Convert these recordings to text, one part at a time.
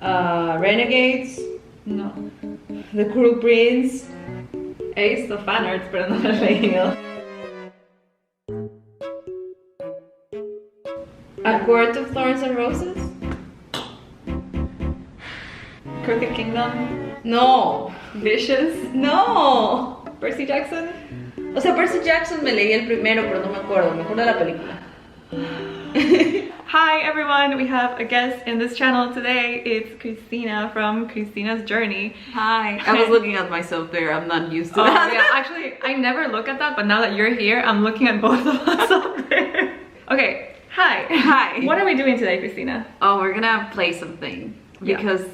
Renegades. No. The Cruel Prince. He visto fanarts, pero no lo he leído. A Court of Thorns and Roses. Crooked Kingdom. No. Vicious. No. Percy Jackson. O sea, Percy Jackson me leí el primero, pero no me acuerdo de la película. Hi everyone, we have a guest in this channel today. It's Christina from Christina's Journey. Hi. I was looking at myself there. I'm not used to that. Yeah, actually, I never look at that, but now that you're here, I'm looking at both of us up there. Okay, hi. Hi. What are we doing today, Christina? Oh, we're gonna play something. Because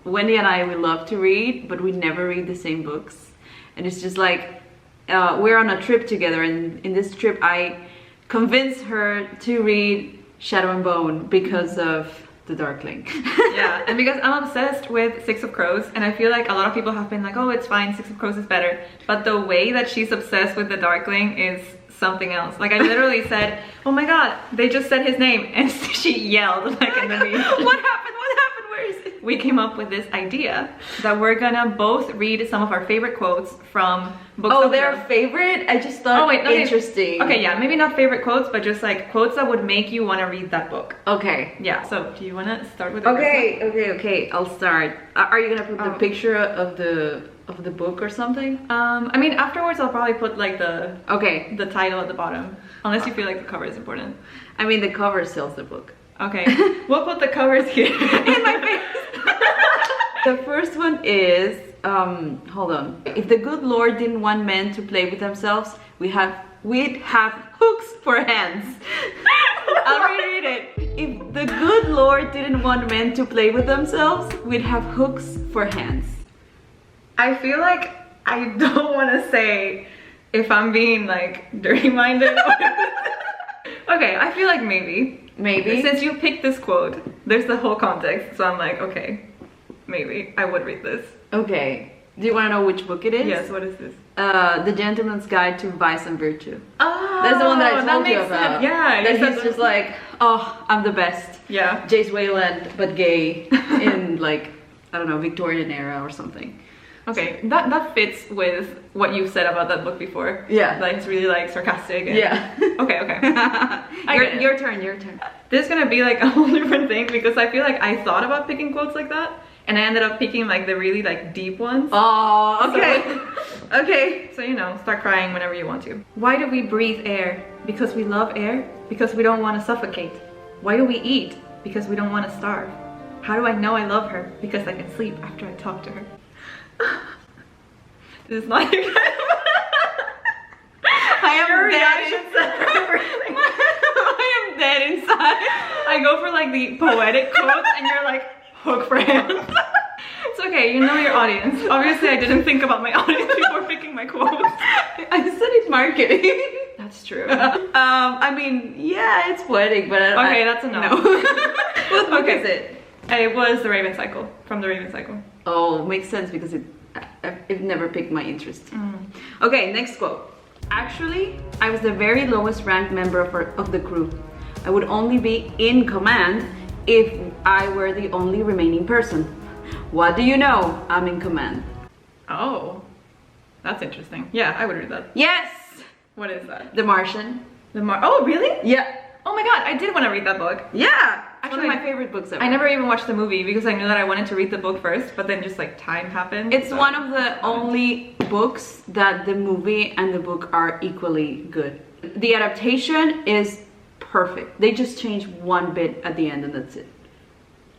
Wendy and I, we love to read, but we never read the same books. And it's just like, we're on a trip together, and in this trip I convinced her to read Shadow and Bone because of the Darkling. Yeah, and because I'm obsessed with Six of Crows, and I feel like a lot of people have been like, oh, it's fine, Six of Crows is better. But the way that she's obsessed with the Darkling is something else. Like, I literally said, oh my god, they just said his name, and she yelled like in the meeting. What happened? Where is it? We came up with this idea that we're gonna both read some of our favorite quotes from books. Oh, they're favorite? I just thought interesting. Okay, yeah, maybe not favorite quotes, but just like quotes that would make you want to read that book. Okay. Yeah, so do you want to start with the Okay, I'll start. Are you gonna put the picture of the book or something? I mean, afterwards I'll probably put like the title at the bottom, unless you feel like the cover is important. I mean, the cover sells the book. Okay, we'll put the covers here. In my face. The first one is, hold on. If the good Lord didn't want men to play with themselves, we'd have hooks for hands. I'll reread it. If the good Lord didn't want men to play with themselves, we'd have hooks for hands. I feel like I don't want to say if I'm being like dirty-minded. Okay, I feel like maybe. Since you picked this quote, there's the whole context, so I'm like, okay, maybe I would read this. Okay. Do you want to know which book it is? Yes, what is this? The Gentleman's Guide to Vice and Virtue. Oh, that's the one that I told you about. Sense. Yeah, that he's just like, oh, I'm the best. Yeah. Jace Wayland, but gay, in like, I don't know, Victorian era or something. Okay, that fits with what you've said about that book before. Yeah. Like, it's really like sarcastic. And... Yeah. Okay. Your turn. This is gonna be like a whole different thing because I feel like I thought about picking quotes like that, and I ended up picking like the really like deep ones. Oh, okay. So, okay. So, you know, start crying whenever you want to. Why do we breathe air? Because we love air? Because we don't want to suffocate. Why do we eat? Because we don't want to starve. How do I know I love her? Because I can sleep after I talk to her. This is not your I am dead inside. I go for like the poetic quotes and you're like, hook for hands. It's okay, you know your audience. Obviously I didn't think about my audience before picking my quotes. I studied marketing. That's true. I mean, yeah, it's poetic, but okay, that's enough. No. What book is it? It was The Raven Cycle, from The Raven Cycle. Oh, makes sense because it never piqued my interest. Okay, next quote. Actually, I was the very lowest ranked member of the crew. I would only be in command if I were the only remaining person. What do you know? I'm in command. Oh, that's interesting. Yeah, I would read that. Yes! What is that? The Martian. Oh, really? Yeah. Oh my god, I did want to read that book. Yeah! Actually, one of my favorite books ever. I never even watched the movie because I knew that I wanted to read the book first, but then just like time happened. It's one of the only books that the movie and the book are equally good. The adaptation is perfect. They just change one bit at the end and that's it.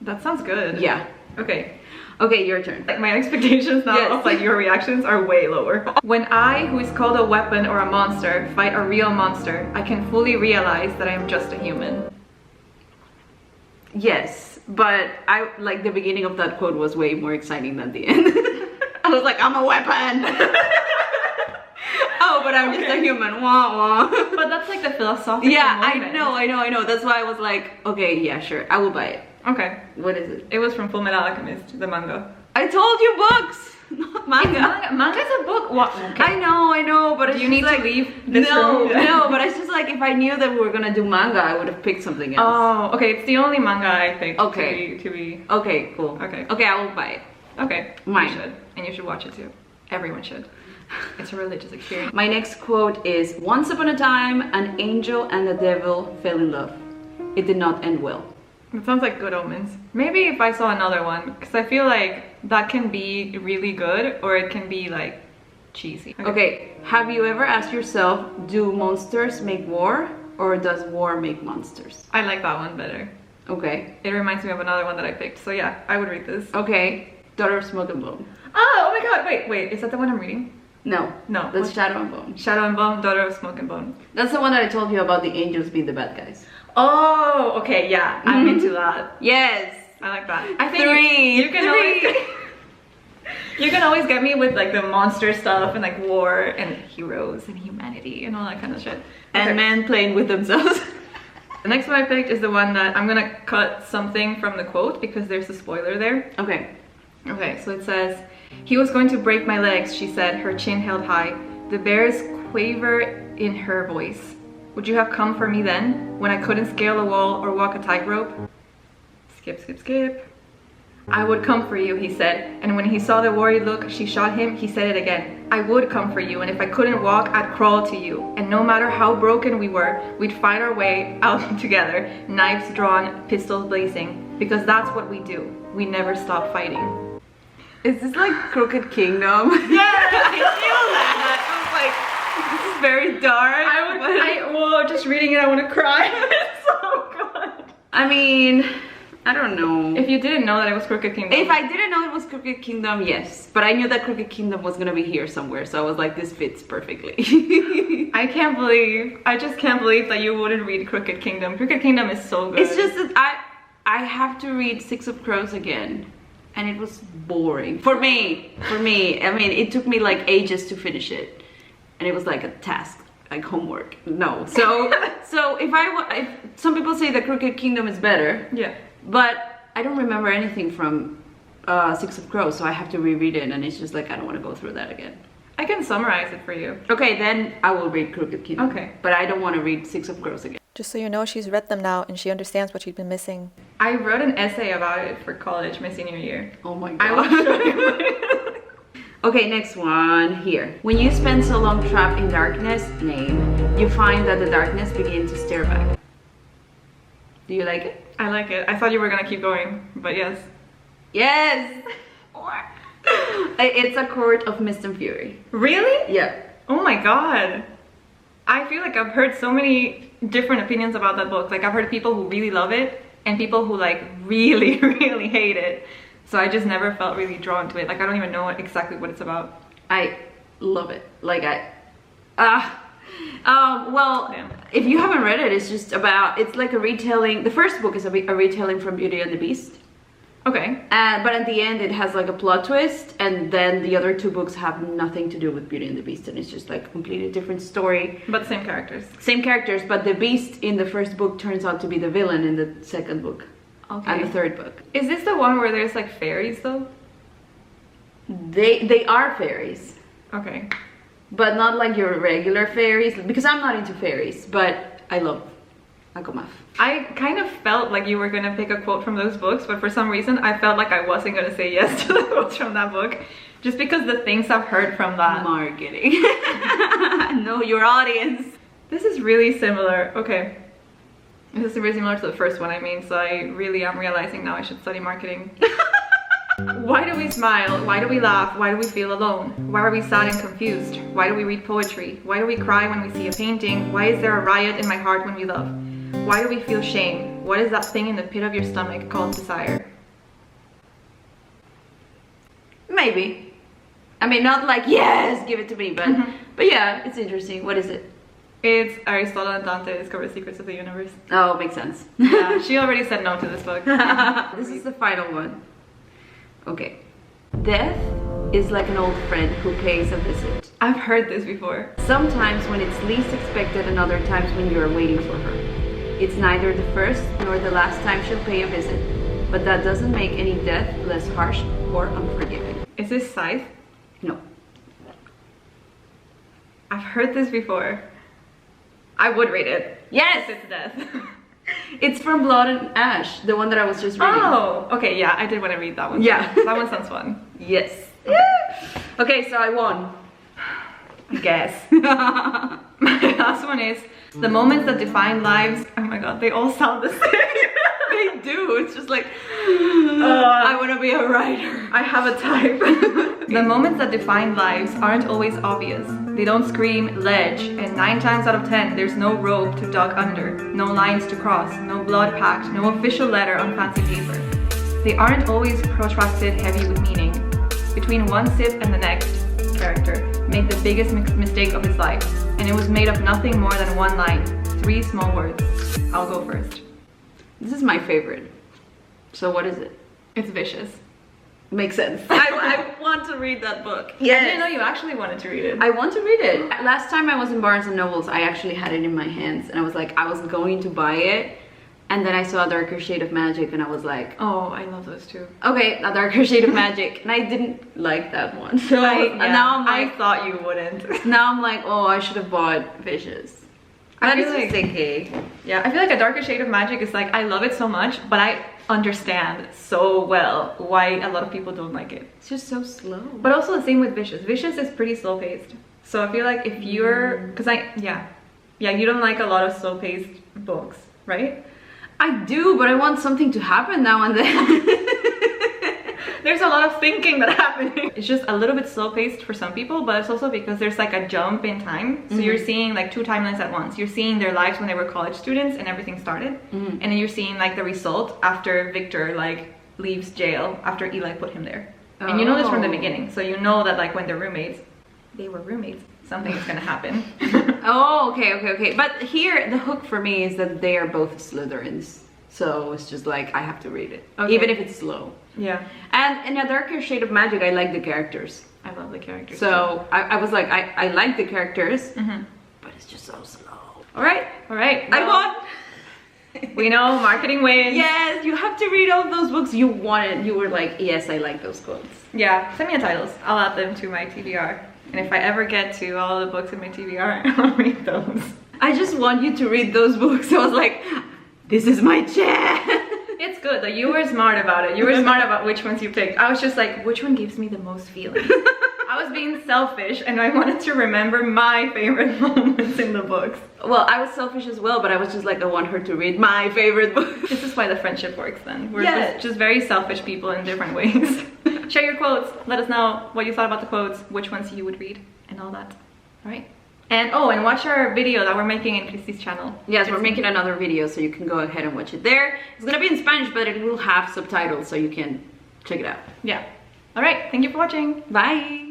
That sounds good. Yeah. Okay. Okay, your turn. Like, my expectations now of like your reactions are way lower. When I, who is called a weapon or a monster, fight a real monster, I can fully realize that I am just a human. Yes, but I like the beginning of that quote was way more exciting than the end. I was like, I'm a weapon. Oh, but I'm just a human. Wah wah. But that's like the philosophical moment. I know. That's why I was like, okay, yeah, sure, I will buy it. Okay. What is it? It was from Fullmetal Alchemist, the manga. I told you books. not manga. Manga's a book. What? Okay. I know, but it's Do you just need like, to leave this no, room? no, but it's just like if I knew that we were gonna do manga, I would have picked something else. Oh, okay. It's the only manga I picked. Okay. To be. Okay, cool. Okay. Okay, I will buy it. Okay. Mine. You should, and you should watch it too. Everyone should. It's a religious experience. My next quote is, once upon a time, an angel and the devil fell in love. It did not end well. It sounds like Good Omens. Maybe if I saw another one, because I feel like that can be really good or it can be like cheesy. Okay, have you ever asked yourself, do monsters make war or does war make monsters? I like that one better. Okay. It reminds me of another one that I picked. So yeah, I would read this. Okay, Daughter of Smoke and Bone. Oh my god, wait, is that the one I'm reading? No. No. That's Shadow and Bone. Shadow and Bone, Daughter of Smoke and Bone. That's the one that I told you about the angels being the bad guys. Oh, okay, yeah, I'm into that. Yes. I like that. I think Three. you can always you can always get me with like the monster stuff and like war and heroes and humanity and all that kind of shit. And men playing with themselves. The next one I picked is the one that I'm gonna cut something from the quote because there's a spoiler there. Okay. Okay, so it says, he was going to break my legs, she said, her chin held high. The bear's quaver in her voice. Would you have come for me then, when I couldn't scale a wall or walk a tightrope? Skip, skip, skip. I would come for you, he said, and when he saw the worried look she shot him, he said it again. I would come for you, and if I couldn't walk, I'd crawl to you. And no matter how broken we were, we'd fight our way out together, knives drawn, pistols blazing, because that's what we do. We never stop fighting. Is this like Crooked Kingdom? Yeah, I feel that. I was like, this is very dark. Well, just reading it, I want to cry. It's so good. I mean, I don't know. If you didn't know that it was Crooked Kingdom. If I didn't know it was Crooked Kingdom, yes. But I knew that Crooked Kingdom was gonna be here somewhere, so I was like, this fits perfectly. I just can't believe that you wouldn't read Crooked Kingdom. Crooked Kingdom is so good. It's just that I have to read Six of Crows again. And it was boring. For me. I mean, it took me like ages to finish it. And it was like a task, like homework. No. So if some people say that Crooked Kingdom is better. Yeah. But I don't remember anything from Six of Crows, so I have to reread it, and it's just like I don't want to go through that again. I can summarize it for you. Okay, then I will read Crooked Kingdom. Okay. But I don't want to read Six of Crows again. Just so you know, she's read them now and she understands what she'd been missing. I wrote an essay about it for college, my senior year. Oh my I will god. show you. Okay, next one here. When you spend so long trapped in darkness, name, you find that the darkness begins to stare back. Do you like it? I like it. I thought you were gonna keep going, but yes. Yes! It's a court of mist and fury. Really? Yeah. Oh my god. I feel like I've heard so many different opinions about that book. Like I've heard people who really love it and people who like really, really hate it. So I just never felt really drawn to it. Like I don't even know exactly what it's about. I love it. Like well, Damn. if you haven't read it, it's just about, it's like a retelling. The first book is a retelling from Beauty and the Beast. Okay. But at the end it has like a plot twist, and then the other two books have nothing to do with Beauty and the Beast, and it's just like a completely different story. But same characters. Same characters, but the Beast in the first book turns out to be the villain in the second book. Okay. And the third book. Is this the one where there's like fairies though? They are fairies. Okay. But not like your regular fairies, because I'm not into fairies, but I love Akomaf. I kind of felt like you were gonna pick a quote from those books, but for some reason I felt like I wasn't gonna say yes to the quotes from that book, just because the things I've heard from that. Marketing. Know your audience. This is really similar. Okay. This is really similar to the first one, I mean, so I really am realizing now I should study marketing. Why do we smile? Why do we laugh? Why do we feel alone? Why are we sad and confused? Why do we read poetry? Why do we cry when we see a painting? Why is there a riot in my heart when we love? Why do we feel shame? What is that thing in the pit of your stomach called desire? Maybe. I mean, not like, yes, give it to me, but yeah, it's interesting. What is it? It's Aristotle and Dante discover the secrets of the universe. Oh, makes sense. Yeah, she already said no to this book. This is the final one. Okay. Death is like an old friend who pays a visit. I've heard this before. Sometimes when it's least expected, and other times when you are waiting for her. It's neither the first nor the last time she'll pay a visit, but that doesn't make any death less harsh or unforgiving. Is this Scythe? No. I've heard this before. I would read it. Yes! It's death. It's from Blood and Ash, the one that I was just reading. Oh, okay, yeah, I did want to read that one. Yeah. That one sounds fun. Yes. Okay, so I won. I guess. My last one is the moments that define lives. Oh my god, they all sound the same. They do. It's just like, I want to be a writer. I have a type. The moments that define lives aren't always obvious. They don't scream ledge, and 9 times out of 10, there's no rope to duck under, no lines to cross, no blood pact, no official letter on fancy paper. They aren't always protracted, heavy with meaning. Between one sip and the next, character made the biggest mistake of his life, and it was made of nothing more than one line, 3 small words. I'll go first. This is my favorite. So what is it? It's vicious. Makes sense. I want to read that book. Yeah. I didn't know you actually wanted to read it. I want to read it. Last time I was in Barnes and Nobles, I actually had it in my hands, and I was like, I was going to buy it, and then I saw A Darker Shade of Magic, and I was like, oh, I love those too. Okay, A Darker Shade of Magic, and I didn't like that one. So now I'm like, I thought you wouldn't. Now I'm like, oh, I should have bought Vicious. I That feel is like, sticky. Yeah, I feel like A Darker Shade of Magic is like, I love it so much, but I understand so well why a lot of people don't like it. It's just so slow. But also the same with Vicious. Vicious is pretty slow paced. So I feel like if you're, yeah, you don't like a lot of slow paced books, right? I do, but I want something to happen now and then. There's a lot of thinking that happening. It's just a little bit slow paced for some people, but it's also because there's like a jump in time. So you're seeing like 2 timelines at once. You're seeing their lives when they were college students and everything started. And then you're seeing like the result after Victor like leaves jail after Eli put him there. And you know this from the beginning. So you know that like when they're roommates, they were roommates. Something is gonna happen. Oh, okay. But here, the hook for me is that they are both Slytherins. So it's just like, I have to read it. Okay. Even if it's slow. Yeah. And in A Darker Shade of Magic, I like the characters. I love the characters. So I was like, I like the characters, but it's just so slow. All right. Well, I won. We know marketing wins. Yes, you have to read all those books you wanted. You were like, yes, I like those quotes. Yeah, send me the titles. I'll add them to my TBR. And if I ever get to all the books in my TBR, I'll read those. I just want you to read those books. I was like, this is my chance. It's good. Like, you were smart about it. You were smart about which ones you picked. I was just like, which one gives me the most feeling? I was being selfish, and I wanted to remember my favorite moments in the books. Well, I was selfish as well, but I was just like, I want her to read my favorite book. This is why the friendship works then. We're just very selfish people in different ways. Share your quotes. Let us know what you thought about the quotes, which ones you would read, and all that. All right. And and watch our video that we're making in Christy's channel. Yes, we're making another video, so you can go ahead and watch it there. It's gonna be in Spanish, but it will have subtitles, so you can check it out. Yeah. All right. Thank you for watching. Bye.